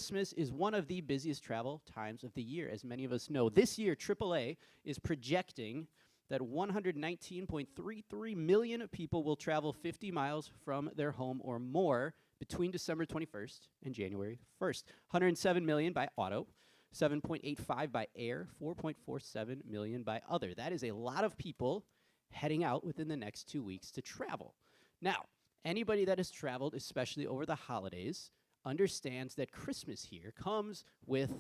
Christmas is one of the busiest travel times of the year, as many of us know. This year, AAA is projecting that 119.33 million people will travel 50 miles from their home or more between December 21st and January 1st. 107 million by auto, 7.85 by air, 4.47 million by other. That is a lot of people heading out within the next 2 weeks to travel. Now, anybody that has traveled, especially over the holidays, understands that Christmas here comes with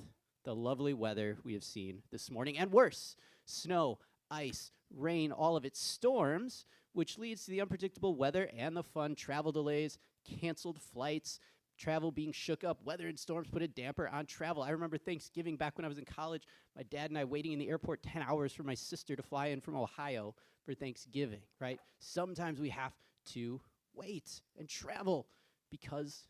the lovely weather we have seen this morning, and worse, snow, ice, rain, all of it, storms, which leads to the unpredictable weather and the fun travel delays, canceled flights, travel being shook up. Weather and storms put a damper on travel. I remember Thanksgiving back when I was in college, my dad and I waiting in the airport 10 hours for my sister to fly in from Ohio for Thanksgiving, right? Sometimes we have to wait and travel because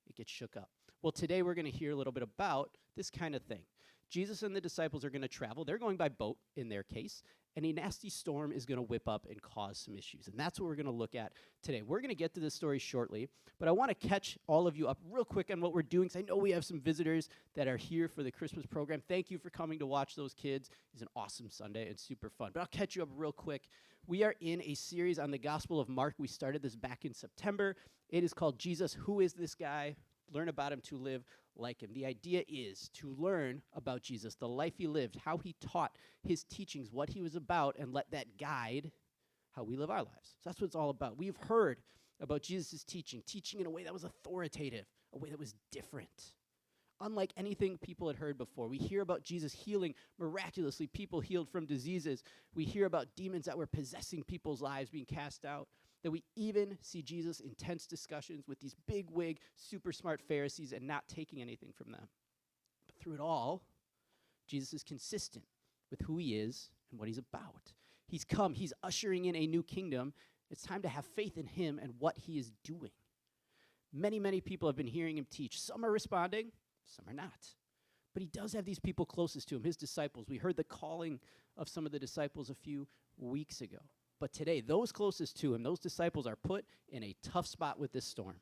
it gets shook up. Well, today we're going to hear a little bit about this kind of thing. Jesus and the disciples are going to travel. They're going by boat in their case, and a nasty storm is going to whip up and cause some issues. And that's what we're going to look at today. We're going to get to this story shortly, but I want to catch all of you up real quick on what we're doing, because I know we have some visitors that are here for the Christmas program. Thank you for coming to watch those kids. It's an awesome Sunday and super fun. But I'll catch you up real quick. We are in a series on the Gospel of Mark. We started this back in September. It is called Jesus, Who is This Guy? Learn about him to live like him. The idea is to learn about Jesus, the life he lived, how he taught, his teachings, what he was about, and let that guide how we live our lives. So that's what it's all about. We've heard about Jesus' teaching in a way that was authoritative, a way that was different. Unlike anything people had heard before. We hear about Jesus healing miraculously, people healed from diseases. We hear about demons that were possessing people's lives being cast out. That we even see Jesus in tense discussions with these big-wig, super smart Pharisees and not taking anything from them. But through it all, Jesus is consistent with who he is and what he's about. He's come. He's ushering in a new kingdom. It's time to have faith in him and what he is doing. Many, many people have been hearing him teach. Some are responding, some are not. But he does have these people closest to him, his disciples. We heard the calling of some of the disciples a few weeks ago. But today, those closest to him, those disciples are put in a tough spot with this storm.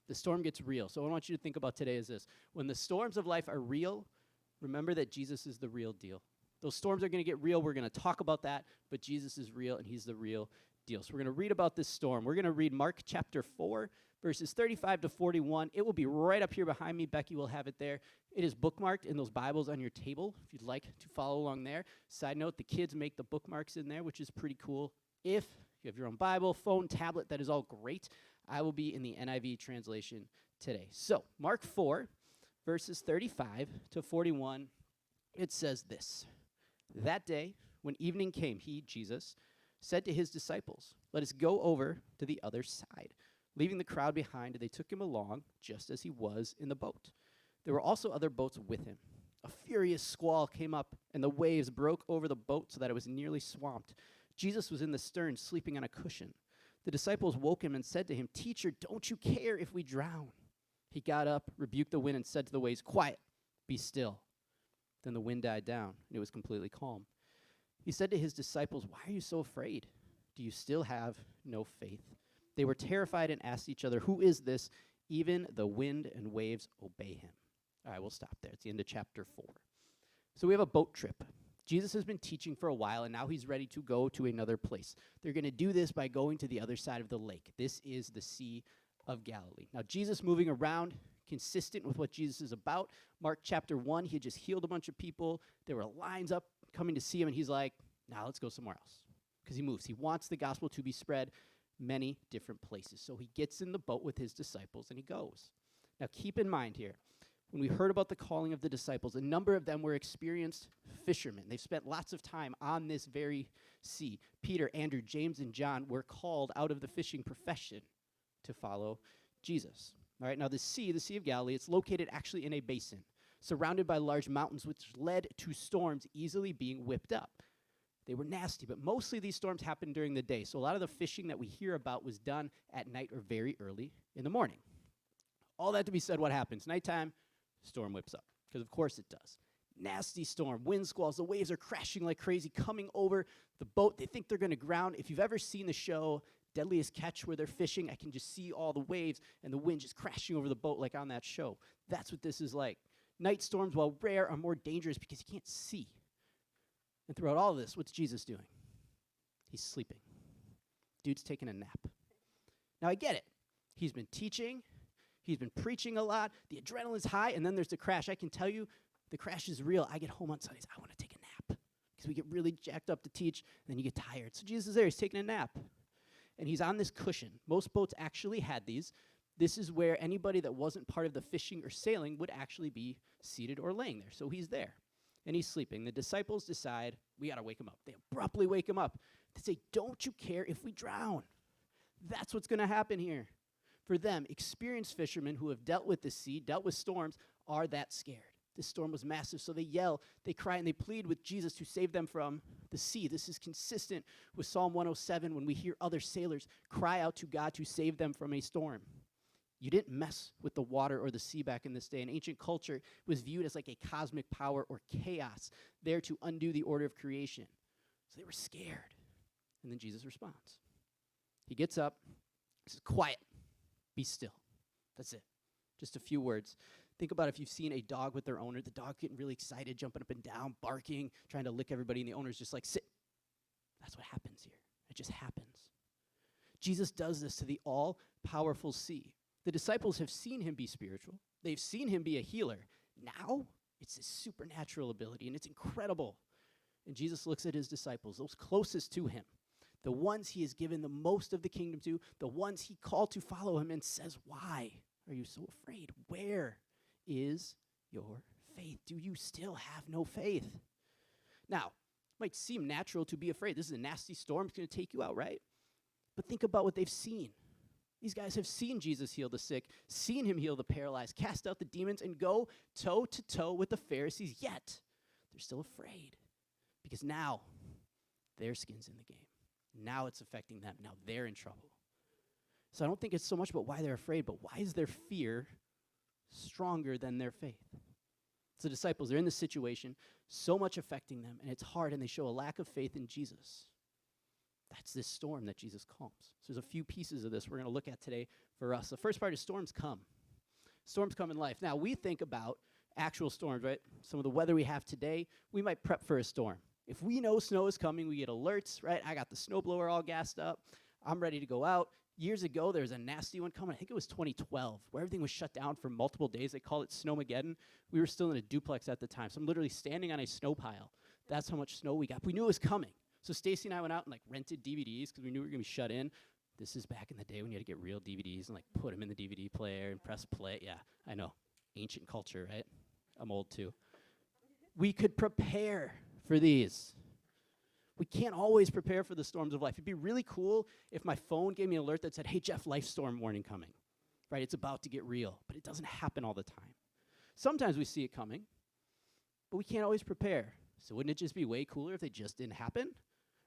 The storm gets real. So what I want you to think about today is this. When the storms of life are real, remember that Jesus is the real deal. Those storms are going to get real. We're going to talk about that. But Jesus is real, and he's the real deal. So we're going to read about this storm. We're going to read Mark chapter 4, verses 35 to 41. It will be right up here behind me. Becky will have it there. It is bookmarked in those Bibles on your table if you'd like to follow along there. Side note, the kids make the bookmarks in there, which is pretty cool. If you have your own Bible, phone, tablet, that is all great. I will be in the NIV translation today. So, Mark 4, verses 35 to 41, it says this. That day, when evening came, he, Jesus, said to his disciples, "Let us go over to the other side." Leaving the crowd behind, they took him along just as he was in the boat. There were also other boats with him. A furious squall came up, and the waves broke over the boat so that it was nearly swamped. Jesus was in the stern, sleeping on a cushion. The disciples woke him and said to him, "Teacher, don't you care if we drown?" He got up, rebuked the wind, and said to the waves, "Quiet, be still." Then the wind died down, and it was completely calm. He said to his disciples, "Why are you so afraid? Do you still have no faith?" They were terrified and asked each other, "Who is this? Even the wind and waves obey him." All right, we'll stop there. It's the end of chapter 4. So we have a boat trip. Jesus has been teaching for a while, and now he's ready to go to another place. They're going to do this by going to the other side of the lake. This is the Sea of Galilee. Now, Jesus moving around, consistent with what Jesus is about. Mark chapter 1, he had just healed a bunch of people. There were lines up coming to see him, and he's like, "Now let's go somewhere else." Because he moves. He wants the gospel to be spread many different places. So he gets in the boat with his disciples, and he goes. Now, keep in mind here, when we heard about the calling of the disciples, a number of them were experienced fishermen. They've spent lots of time on this very sea. Peter, Andrew, James, and John were called out of the fishing profession to follow Jesus. All right, now the Sea of Galilee, it's located actually in a basin, surrounded by large mountains, which led to storms easily being whipped up. They were nasty, but mostly these storms happened during the day. So a lot of the fishing that we hear about was done at night or very early in the morning. All that to be said, what happens? Nighttime, storm whips up, because of course it does. Nasty storm, wind squalls, the waves are crashing like crazy, coming over the boat. They think they're going to drown. If you've ever seen the show Deadliest Catch where they're fishing. I can just see all the waves and the wind just crashing over the boat like on that show. That's what this is like. Night storms, while rare, are more dangerous because you can't see. And throughout all of this, what's Jesus doing? He's sleeping. Dude's taking a nap. Now, I get it. He's been teaching. He's been preaching a lot. The adrenaline's high, and then there's the crash. I can tell you, the crash is real. I get home on Sundays. I want to take a nap because we get really jacked up to teach, and then you get tired. So Jesus is there. He's taking a nap, and he's on this cushion. Most boats actually had these. This is where anybody that wasn't part of the fishing or sailing would actually be seated or laying there. So he's there, and he's sleeping. The disciples decide, we got to wake him up. They abruptly wake him up. They say, don't you care if we drown? That's what's going to happen here. For them, experienced fishermen who have dealt with the sea, dealt with storms, are that scared. This storm was massive, so they yell, they cry, and they plead with Jesus to save them from the sea. This is consistent with Psalm 107 when we hear other sailors cry out to God to save them from a storm. You didn't mess with the water or the sea back in this day. In ancient culture, it was viewed as like a cosmic power or chaos there to undo the order of creation. So they were scared. And then Jesus responds. He gets up, he says, quiet, be still. That's it. Just a few words. Think about if you've seen a dog with their owner, the dog getting really excited, jumping up and down, barking, trying to lick everybody, and the owner's just like, sit. That's what happens here. It just happens. Jesus does this to the all-powerful sea. The disciples have seen him be spiritual. They've seen him be a healer. Now, it's this supernatural ability, and it's incredible. And Jesus looks at his disciples, those closest to him, the ones he has given the most of the kingdom to, the ones he called to follow him, and says, why are you so afraid? Where is your faith? Do you still have no faith? Now, it might seem natural to be afraid. This is a nasty storm. It's going to take you out, right? But think about what they've seen. These guys have seen Jesus heal the sick, seen him heal the paralyzed, cast out the demons, and go toe-to-toe with the Pharisees, yet they're still afraid because now their skin's in the game. Now it's affecting them. Now they're in trouble. So I don't think it's so much about why they're afraid, but why is their fear stronger than their faith? So the disciples, they're in this situation, so much affecting them, and it's hard, and they show a lack of faith in Jesus. That's this storm that Jesus calms. So there's a few pieces of this we're going to look at today for us. The first part is storms come. Storms come in life. Now, we think about actual storms, right? Some of the weather we have today, we might prep for a storm. If we know snow is coming, we get alerts, right? I got the snowblower all gassed up. I'm ready to go out. Years ago, there was a nasty one coming. I think it was 2012, where everything was shut down for multiple days. They called it Snowmageddon. We were still in a duplex at the time, so I'm literally standing on a snow pile. That's how much snow we got. We knew it was coming. So Stacy and I went out and rented DVDs because we knew we were going to be shut in. This is back in the day when you had to get real DVDs and put them in the DVD player and press play. Yeah, I know. Ancient culture, right? I'm old too. We could prepare for these. We can't always prepare for the storms of life. It'd be really cool if my phone gave me an alert that said, hey, Geoff, life storm warning coming. Right? It's about to get real. But it doesn't happen all the time. Sometimes we see it coming, but we can't always prepare. So wouldn't it just be way cooler if they just didn't happen?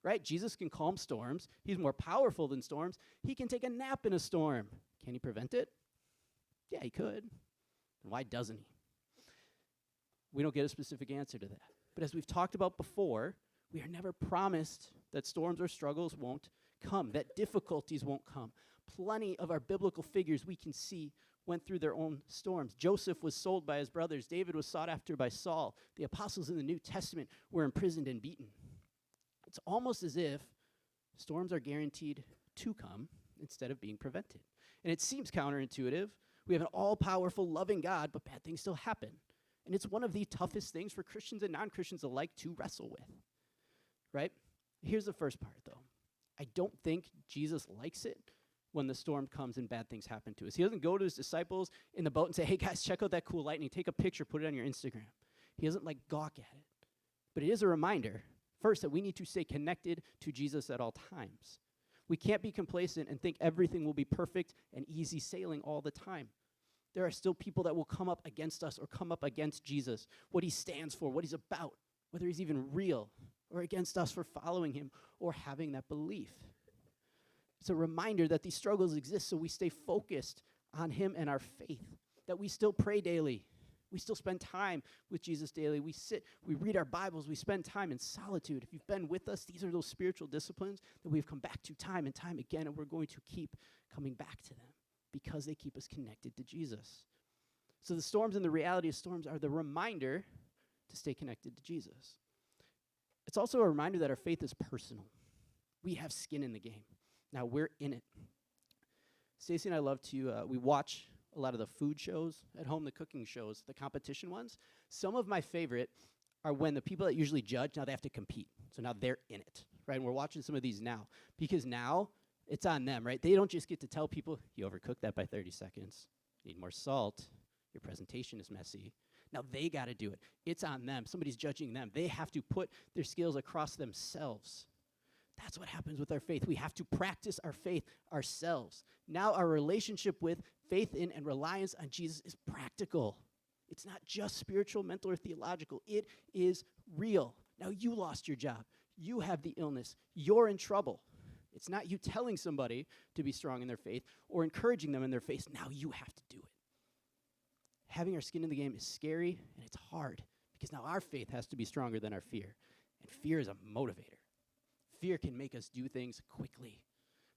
Right? Jesus can calm storms. He's more powerful than storms. He can take a nap in a storm. Can he prevent it? Yeah, he could. And why doesn't he? We don't get a specific answer to that. But as we've talked about before, we are never promised that storms or struggles won't come, that difficulties won't come. Plenty of our biblical figures we can see went through their own storms. Joseph was sold by his brothers. David was sought after by Saul. The apostles in the New Testament were imprisoned and beaten. It's almost as if storms are guaranteed to come instead of being prevented. And it seems counterintuitive. We have an all-powerful, loving God, but bad things still happen. And it's one of the toughest things for Christians and non-Christians alike to wrestle with. Right? Here's the first part, though. I don't think Jesus likes it when the storm comes and bad things happen to us. He doesn't go to his disciples in the boat and say, hey, guys, check out that cool lightning. Take a picture, put it on your Instagram. He doesn't gawk at it. But it is a reminder, first, that we need to stay connected to Jesus at all times. We can't be complacent and think everything will be perfect and easy sailing all the time. There are still people that will come up against us or come up against Jesus, what he stands for, what he's about, whether he's even real, or against us for following him or having that belief. It's a reminder that these struggles exist, so we stay focused on him and our faith, that we still pray daily, We still spend time with Jesus daily. We sit, we read our Bibles, we spend time in solitude. If you've been with us, these are those spiritual disciplines that we've come back to time and time again, and we're going to keep coming back to them because they keep us connected to Jesus. So the storms and the reality of storms are the reminder to stay connected to Jesus. It's also a reminder that our faith is personal. We have skin in the game. Now we're in it. Stacey and I love to, we watch a lot of the food shows at home, the cooking shows, the competition ones. Some of my favorite are when the people that usually judge, now they have to compete. So now they're in it, right? And we're watching some of these now because now it's on them, right? They don't just get to tell people, you overcooked that by 30 seconds. You need more salt. Your presentation is messy. Now they got to do it. It's on them. Somebody's judging them. They have to put their skills across themselves. That's what happens with our faith. We have to practice our faith ourselves. Now our relationship with faith in and reliance on Jesus is practical. It's not just spiritual, mental, or theological. It is real. Now you lost your job. You have the illness. You're in trouble. It's not you telling somebody to be strong in their faith or encouraging them in their faith. Now you have to do it. Having our skin in the game is scary and it's hard because now our faith has to be stronger than our fear. And fear is a motivator. Fear can make us do things quickly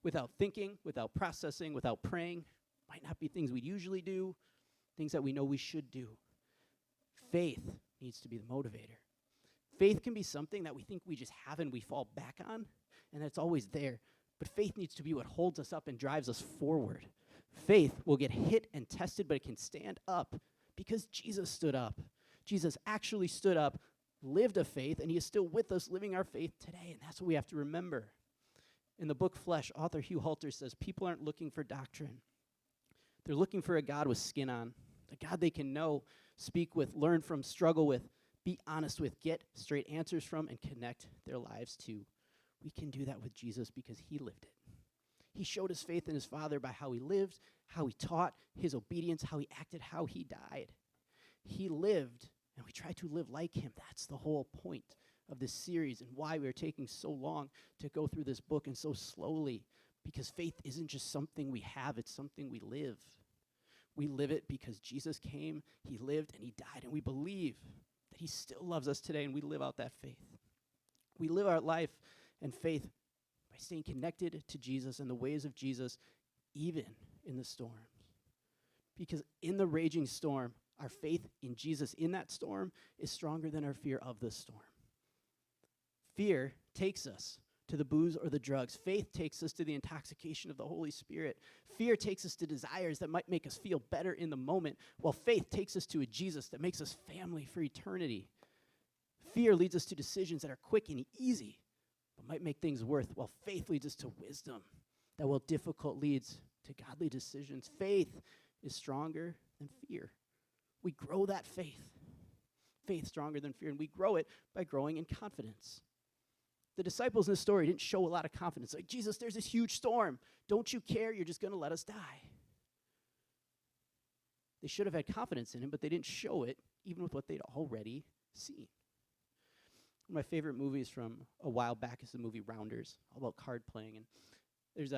without thinking, without processing, without praying. Might not be things we usually do, things that we know we should do. Faith needs to be the motivator. Faith can be something that we think we just have and we fall back on, and that's always there. But faith needs to be what holds us up and drives us forward. Faith will get hit and tested, but it can stand up because Jesus stood up. Jesus actually stood up, lived a faith, and he is still with us living our faith today, and that's what we have to remember. In the book Flesh, author Hugh Halter says, people aren't looking for doctrine. They're looking for a God with skin on, a God they can know, speak with, learn from, struggle with, be honest with, get straight answers from, and connect their lives to. We can do that with Jesus because he lived it. He showed his faith in his Father by how he lived, how he taught, his obedience, how he acted, how he died. He lived, and we try to live like him. That's the whole point of this series and why we're taking so long to go through this book and so slowly, because faith isn't just something we have, it's something we live. We live it because Jesus came, he lived, and he died, and we believe that he still loves us today, and we live out that faith. We live our life and faith by staying connected to Jesus and the ways of Jesus, even in the storms. Because in the raging storm, our faith in Jesus in that storm is stronger than our fear of the storm. Fear takes us to the booze or the drugs. Faith takes us to the intoxication of the Holy Spirit. Fear takes us to desires that might make us feel better in the moment, while faith takes us to a Jesus that makes us family for eternity. Fear leads us to decisions that are quick and easy, but might make things worth, while faith leads us to wisdom that, while difficult, leads to godly decisions. Faith is stronger than fear. We grow that faith. Faith stronger than fear, and we grow it by growing in confidence. The disciples in this story didn't show a lot of confidence. Like, Jesus, there's this huge storm. Don't you care? You're just going to let us die. They should have had confidence in him, but they didn't show it, even with what they'd already seen. One of my favorite movies from a while back is the movie Rounders, all about card playing. And there's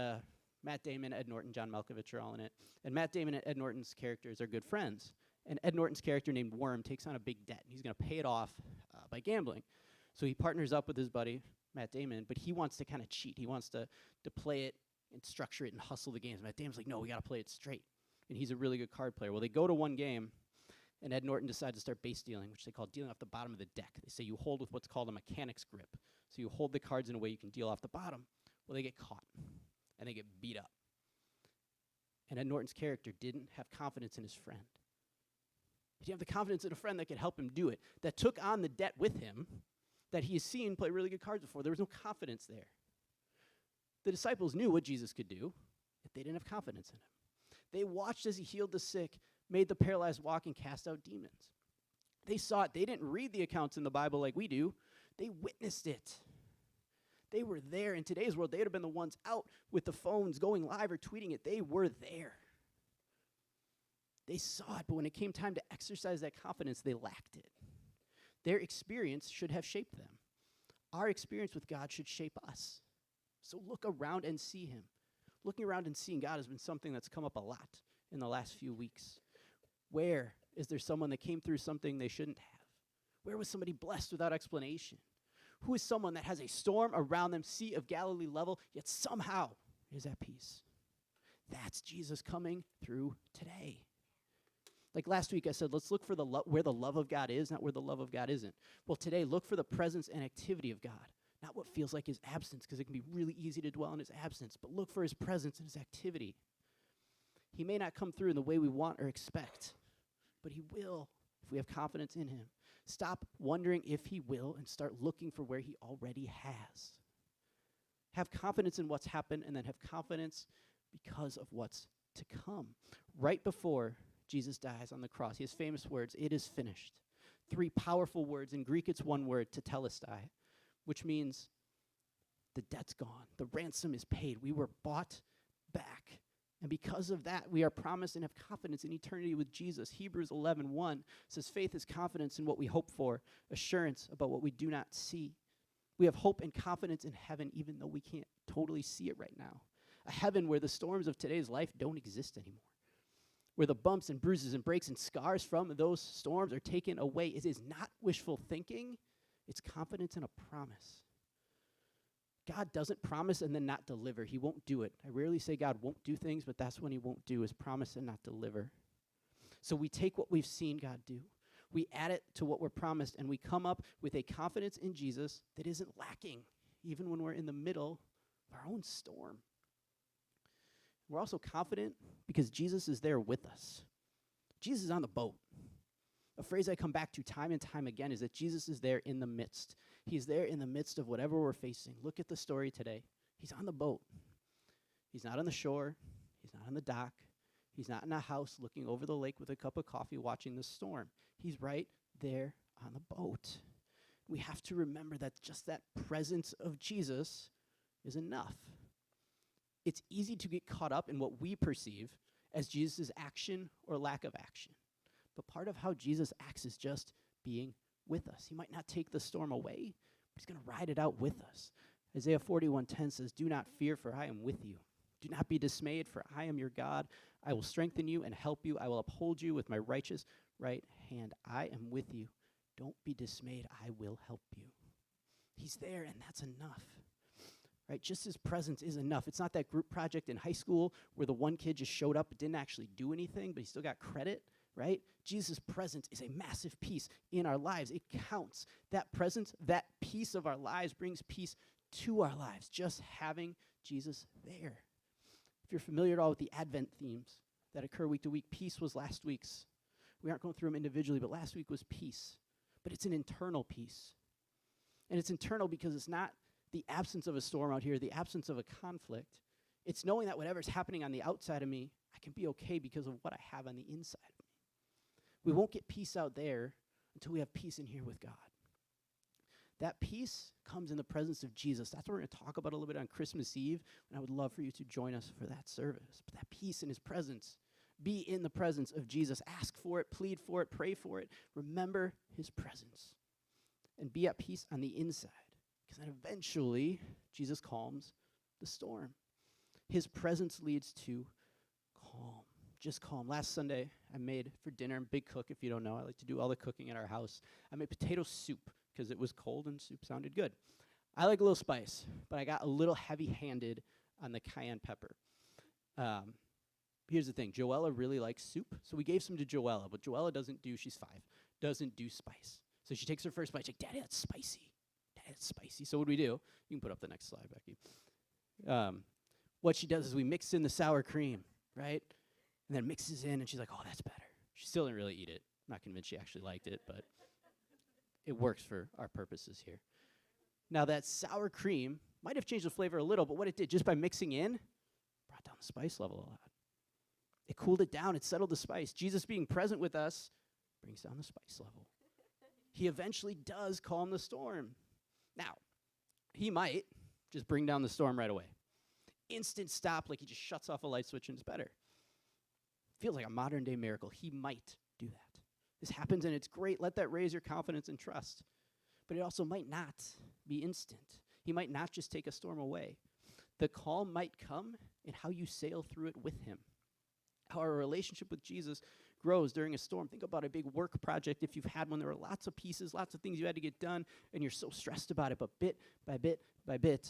Matt Damon, Ed Norton, John Malkovich are all in it. And Matt Damon and Ed Norton's characters are good friends. And Ed Norton's character named Worm takes on a big debt, and he's going to pay it off by gambling. So he partners up with his buddy, Matt Damon, but he wants to kind of cheat. He wants to play it and structure it and hustle the games. Matt Damon's like, no, we got to play it straight. And he's a really good card player. Well, they go to one game, and Ed Norton decides to start base dealing, which they call dealing off the bottom of the deck. They say you hold with what's called a mechanic's grip. So you hold the cards in a way you can deal off the bottom. Well, they get caught, and they get beat up. And Ed Norton's character didn't have confidence in his friend. He didn't have the confidence in a friend that could help him do it, that took on the debt with him, that he has seen play really good cards before. There was no confidence there. The disciples knew what Jesus could do, but they didn't have confidence in him. They watched as he healed the sick, made the paralyzed walk, and cast out demons. They saw it. They didn't read the accounts in the Bible like we do. They witnessed it. They were there. In today's world, they would have been the ones out with the phones going live or tweeting it. They were there. They saw it, but when it came time to exercise that confidence, they lacked it. Their experience should have shaped them. Our experience with God should shape us. So look around and see him. Looking around and seeing God has been something that's come up a lot in the last few weeks. Where Is there someone that came through something they shouldn't have? Where was somebody blessed without explanation? Who is someone that has a storm around them, Sea of Galilee level, yet somehow is at peace? That's Jesus coming through today. Like last week I said, let's look for where the love of God is, not where the love of God isn't. Well, today, look for the presence and activity of God, not what feels like his absence, because it can be really easy to dwell in his absence, but look for his presence and his activity. He may not come through in the way we want or expect, but he will if we have confidence in him. Stop wondering if he will and start looking for where he already has. Have confidence in what's happened, and then have confidence because of what's to come. Right before Jesus dies on the cross, he has famous words, "It is finished." 3 powerful words. In Greek, it's one word, tetelestai, which means the debt's gone. The ransom is paid. We were bought back. And because of that, we are promised and have confidence in eternity with Jesus. Hebrews 11:1 says, faith is confidence in what we hope for, assurance about what we do not see. We have hope and confidence in heaven, even though we can't totally see it right now. A heaven where the storms of today's life don't exist anymore, where the bumps and bruises and breaks and scars from those storms are taken away. It is not wishful thinking. It's confidence in a promise. God doesn't promise and then not deliver. He won't do it. I rarely say God won't do things, but that's when he won't do, is promise and not deliver. So we take what we've seen God do, we add it to what we're promised, and we come up with a confidence in Jesus that isn't lacking, even when we're in the middle of our own storm. We're also confident because Jesus is there with us. Jesus is on the boat. A phrase I come back to time and time again is that Jesus is there in the midst. He's there in the midst of whatever we're facing. Look at the story today. He's on the boat. He's not on the shore. He's not on the dock. He's not in a house looking over the lake with a cup of coffee watching the storm. He's right there on the boat. We have to remember that just that presence of Jesus is enough. It's easy to get caught up in what we perceive as Jesus' action or lack of action. But part of how Jesus acts is just being with us. He might not take the storm away, but he's going to ride it out with us. Isaiah 41:10 says, do not fear, for I am with you. Do not be dismayed, for I am your God. I will strengthen you and help you. I will uphold you with my righteous right hand. I am with you. Don't be dismayed. I will help you. He's there, and that's enough. Right? Just his presence is enough. It's not that group project in high school where the one kid just showed up but didn't actually do anything, but he still got credit. Right? Jesus' presence is a massive piece in our lives. It counts. That presence, that piece of our lives brings peace to our lives, just having Jesus there. If you're familiar at all with the Advent themes that occur week to week, peace was last week's. We aren't going through them individually, but last week was peace. But it's an internal peace. And it's internal because it's not the absence of a storm out here, the absence of a conflict. It's knowing that whatever's happening on the outside of me, I can be okay because of what I have on the inside of me. We won't get peace out there until we have peace in here with God. That peace comes in the presence of Jesus. That's what we're going to talk about a little bit on Christmas Eve, and I would love for you to join us for that service. But that peace in his presence, be in the presence of Jesus. Ask for it, plead for it, pray for it. Remember his presence, and be at peace on the inside, because then eventually Jesus calms the storm. His presence leads to calm. Just calm. Last Sunday, I made for dinner, I'm a big cook if you don't know. I like to do all the cooking at our house. I made potato soup because it was cold and soup sounded good. I like a little spice, but I got a little heavy-handed on the cayenne pepper. Here's the thing. Joella really likes soup, so we gave some to Joella, but Joella doesn't do, she's 5, doesn't do spice. So she takes her first bite, she's like, Daddy, that's spicy. Daddy, that's spicy. So what do? You can put up the next slide, Becky. What she does is we mix in the sour cream, right? And then mixes in, and she's like, oh, that's better. She still didn't really eat it. I'm not convinced she actually liked it, but it works for our purposes here. Now, that sour cream might have changed the flavor a little, but what it did, just by mixing in, brought down the spice level a lot. It cooled it down. It settled the spice. Jesus being present with us brings down the spice level. He eventually does calm the storm. Now, he might just bring down the storm right away. Instant stop, like he just shuts off a light switch and it's better. Feels like a modern day miracle. He might do that. This happens and it's great. Let that raise your confidence and trust. But it also might not be instant. He might not just take a storm away. The calm might come in how you sail through it with him. How our relationship with Jesus grows during a storm. Think about a big work project. If you've had one, there were lots of pieces, lots of things you had to get done, and you're so stressed about it. But bit by bit by bit,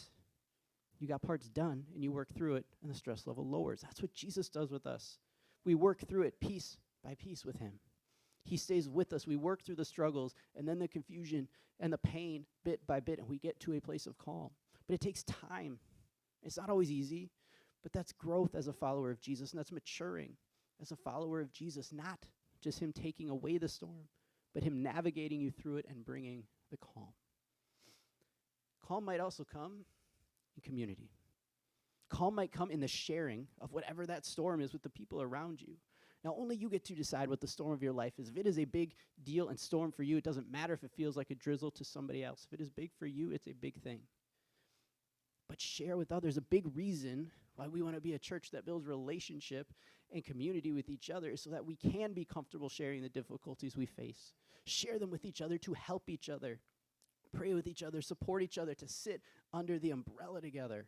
you got parts done, and you work through it, and the stress level lowers. That's what Jesus does with us. We work through it piece by piece with him. He stays with us. We work through the struggles, and then the confusion and the pain bit by bit, and we get to a place of calm. But it takes time. It's not always easy, but that's growth as a follower of Jesus, and that's maturing as a follower of Jesus, not just him taking away the storm, but him navigating you through it and bringing the calm. Calm might also come in community. Calm might come in the sharing of whatever that storm is with the people around you. Now, only you get to decide what the storm of your life is. If it is a big deal and storm for you, it doesn't matter if it feels like a drizzle to somebody else. If it is big for you, it's a big thing. But share with others. A big reason why we want to be a church that builds relationship and community with each other is so that we can be comfortable sharing the difficulties we face. Share them with each other to help each other, pray with each other, support each other, to sit under the umbrella together.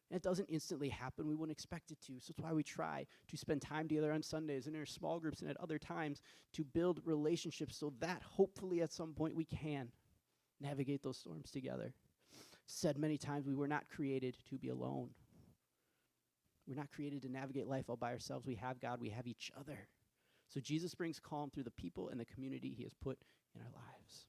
And it doesn't instantly happen. We wouldn't expect it to. So that's why we try to spend time together on Sundays and in our small groups and at other times to build relationships so that hopefully at some point we can navigate those storms together. Said many times, we were not created to be alone. We're not created to navigate life all by ourselves. We have God. We have each other. So Jesus brings calm through the people and the community he has put in our lives.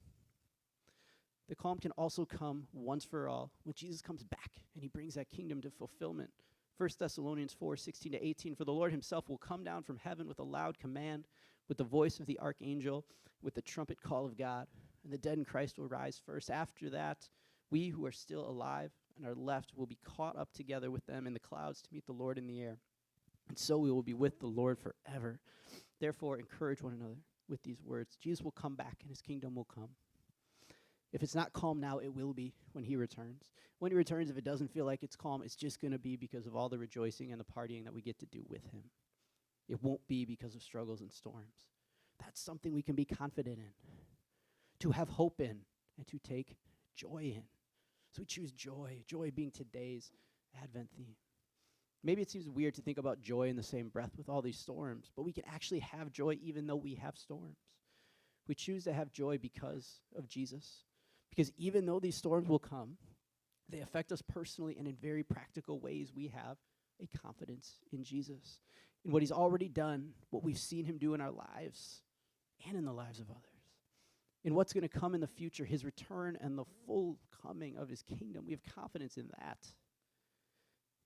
The calm can also come once for all when Jesus comes back and he brings that kingdom to fulfillment. 1 Thessalonians 4:16-18, for the Lord himself will come down from heaven with a loud command, with the voice of the archangel, with the trumpet call of God, and the dead in Christ will rise first. After that, we who are still alive and are left will be caught up together with them in the clouds to meet the Lord in the air. And so we will be with the Lord forever. Therefore, encourage one another with these words. Jesus will come back and his kingdom will come. If it's not calm now, it will be when he returns. When he returns, if it doesn't feel like it's calm, it's just going to be because of all the rejoicing and the partying that we get to do with him. It won't be because of struggles and storms. That's something we can be confident in, to have hope in, and to take joy in. So we choose joy, joy being today's Advent theme. Maybe it seems weird to think about joy in the same breath with all these storms, but we can actually have joy even though we have storms. We choose to have joy because of Jesus. Because even though these storms will come, they affect us personally and in very practical ways. We have a confidence in Jesus, in what he's already done, what we've seen him do in our lives and in the lives of others, in what's going to come in the future, his return and the full coming of his kingdom. We have confidence in that.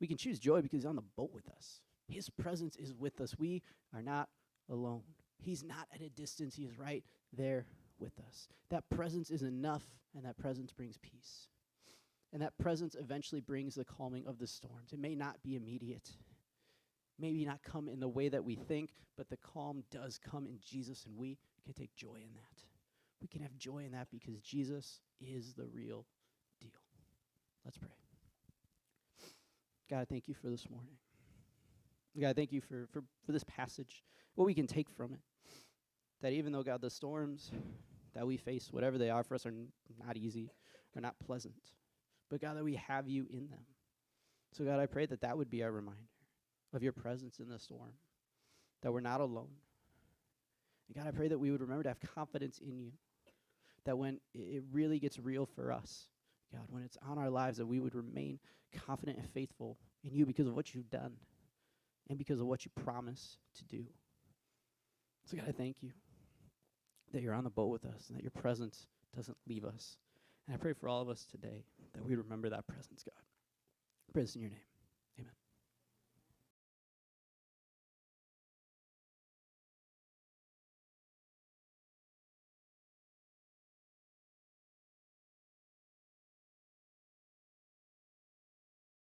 We can choose joy because he's on the boat with us. His presence is with us. We are not alone. He's not at a distance. He is right there with us. That presence is enough, and that presence brings peace. And that presence eventually brings the calming of the storms. It may not be immediate, maybe not come in the way that we think, but the calm does come in Jesus, and we can take joy in that. We can have joy in that because Jesus is the real deal. Let's pray. God, thank you for this morning. God, thank you for this passage, what we can take from it. That even though, God, the storms that we face, whatever they are for us, are not easy, are not pleasant. But God, that we have you in them. So God, I pray that that would be our reminder of your presence in the storm, that we're not alone. And God, I pray that we would remember to have confidence in you, that when it really gets real for us, God, when it's on our lives, that we would remain confident and faithful in you because of what you've done and because of what you promise to do. So God, I thank you that you're on the boat with us and that your presence doesn't leave us. And I pray for all of us today that we remember that presence, God. I pray this in your name.